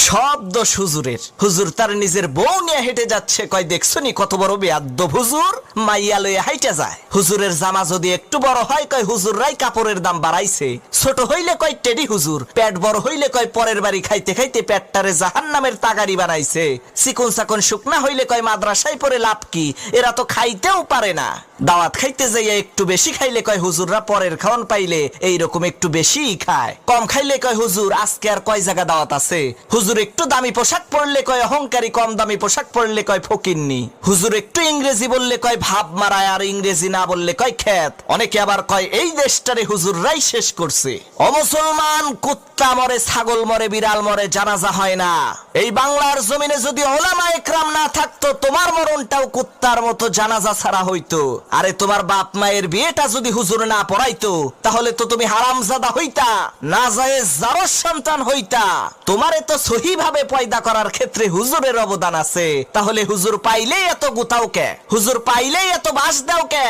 সব দোষ হুজুরের। হুজুর তার নিজের বউ নিয়ে হেঁটে যাচ্ছে, কয় দেখছো নি কত বড় বেয়াদ্দব হুজুর, মাইয়া লইয়া হাইটা যায়। হুজুরের জামা যদি একটু বড় হয়, কয় হুজুররাই কাপড়ের দাম বাড়াইছে। ছোট হইলে কয় টেডি হুজুর, পেট বড় হইলে কয় পরের বাড়ি খাইতে খাইতে পেটটারে জাহান্নামের তাগারি বানাইছে। চিকন চাকন শুকনা হইলে কয় মাদ্রাসায় পড়ে লাভ কি, এরা তো খাইতেও পারে না। দাওয়াত খাইতে যাইয়া একটু বেশি খাইলে কয় হুজুররা পরের খাওয়ান পাইলে এইরকম একটু বেশিই খায়। কম খাইলে কয় হুজুর আজকে আর কয় জায়গা দাওয়াত আছে। হুজুর একটু দামি পোশাক পরলে কয় অহংকারী, কম দামি পোশাক পরলে কয় ফকিন্নি। হুজুর একটু ইংরেজি বললে কয় ভাব মারায়, আর ইংরেজি না বললে কয় খ্যাত। অনেকে আবার কয় এই দেশটারে হুজুররাই শেষ করছে। অমুসলমান, কুত্তা মরে, ছাগল মরে, বিড়াল মরে, জানাজা হয় না। এই বাংলার জমিনে যদি ওলামা একরাম না থাকতো, তোমার মরণটাও কুত্তার মতো জানাজা ছাড়া হইতো। আরে তোমার বাপ মায়ের বিয়েটা যদি হুজুর না পড়াইতো, তাহলে তো তুমি হারামজাদা হইতা, নাজায়েজ জারজ সন্তান হইতা। তোমারে তো সহি ভাবে পয়দা করার ক্ষেত্রে হুজুরের অবদান আছে। তাহলে হুজুর পাইলেই এত গুতাও কে? হুজুর পাইলেই এত বাস দাও কে?